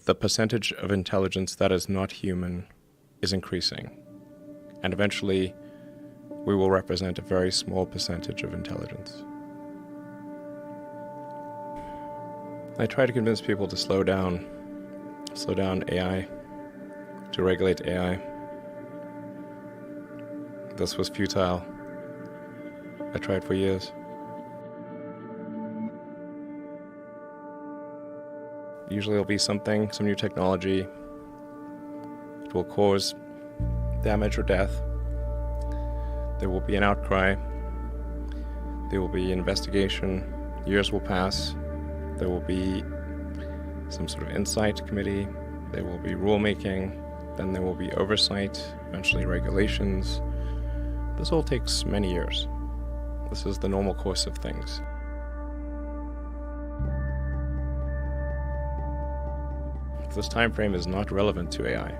the percentage of intelligence that is not human is increasing. And eventually, we will represent a very small percentage of intelligence. I try to convince people to slow down AI, to regulate AI. This was futile. I tried for years. Usually there'll be some new technology. It will cause damage or death. There will be an outcry. There will be an investigation. Years will pass. There will be some sort of insight committee. There will be rulemaking. Then there will be oversight, eventually regulations. This all takes many years. This is the normal course of things. This time frame is not relevant to AI.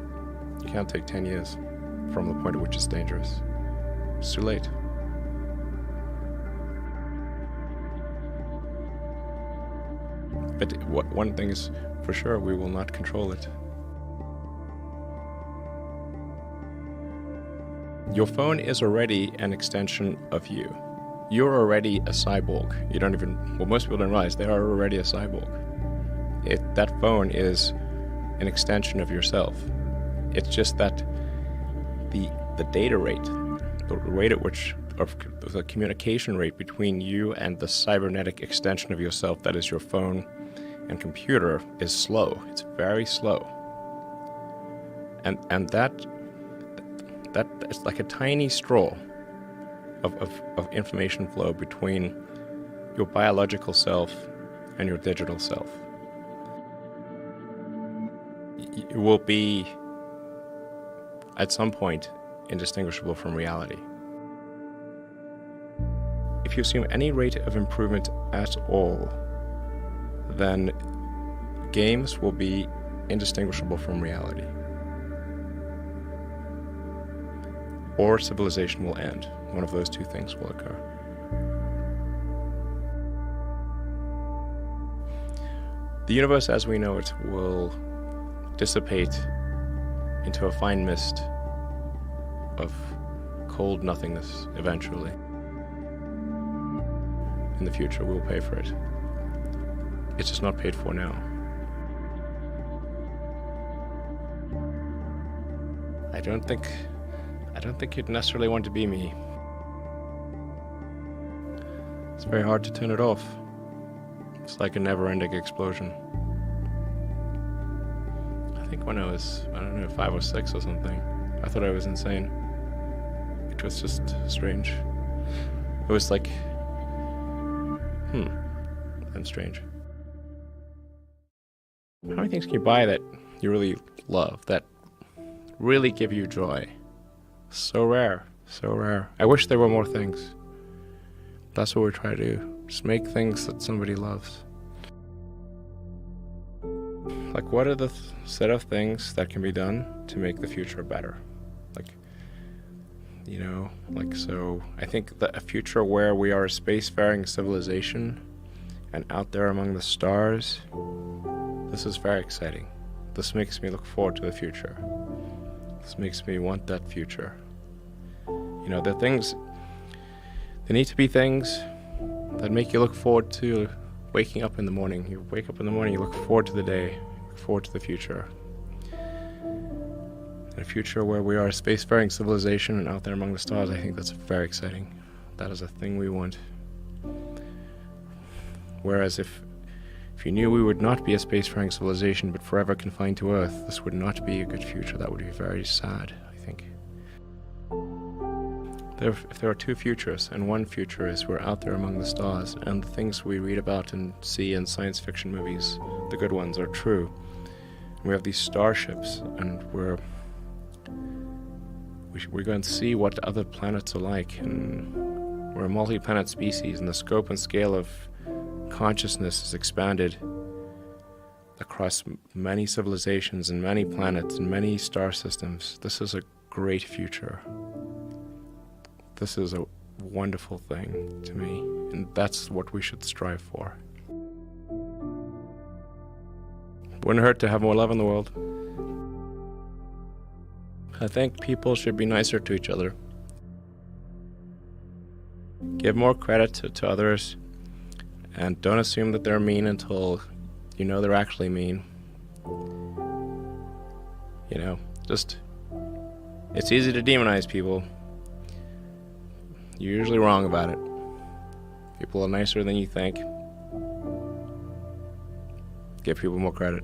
You can't take 10 years from the point at which it's dangerous. It's too late. But one thing is for sure, we will not control it. Your phone is already an extension of you. You're already a cyborg. Most people don't realize they are already a cyborg. That phone is an extension of yourself. It's just that the data rate, the rate at which, of the communication rate between you and the cybernetic extension of yourself that is your phone and computer is slow. It's very slow. And that is like a tiny straw of information flow between your biological self and your digital self. It will be, at some point, indistinguishable from reality. If you assume any rate of improvement at all, then games will be indistinguishable from reality. Or civilization will end. One of those two things will occur. The universe as we know it will dissipate into a fine mist of cold nothingness eventually. In the future, we'll pay for it. It's just not paid for now. I don't think you'd necessarily want to be me. It's very hard to turn it off. It's like a never-ending explosion. I think when I was, 5 or 6 or something, I thought I was insane. It was just strange. It was like, I'm strange. How many things can you buy that you really love, that really give you joy? So rare, so rare. I wish there were more things. That's what we're trying to do. Just make things that somebody loves. Like, what are the set of things that can be done to make the future better? So I think that a future where we are a spacefaring civilization and out there among the stars, this is very exciting. This makes me look forward to the future. This makes me want that future. There need to be things that make you look forward to waking up in the morning. You wake up in the morning, you look forward to the day, look forward to the future. In a future where we are a spacefaring civilization and out there among the stars, I think that's very exciting. That is a thing we want. Whereas if you knew we would not be a spacefaring civilization but forever confined to Earth, this would not be a good future. That would be very sad, I think. If there are two futures, and one future is we're out there among the stars, and the things we read about and see in science fiction movies, the good ones, are true. We have these starships, and we're going to see what other planets are like, and we're a multi-planet species, and the scope and scale of consciousness is expanded across many civilizations and many planets and many star systems. This is a great future. This is a wonderful thing to me, and that's what we should strive for. Wouldn't hurt to have more love in the world. I think people should be nicer to each other. Give more credit to others, and don't assume that they're mean until you know they're actually mean. It's easy to demonize people. You're usually wrong about it. People are nicer than you think. Give people more credit.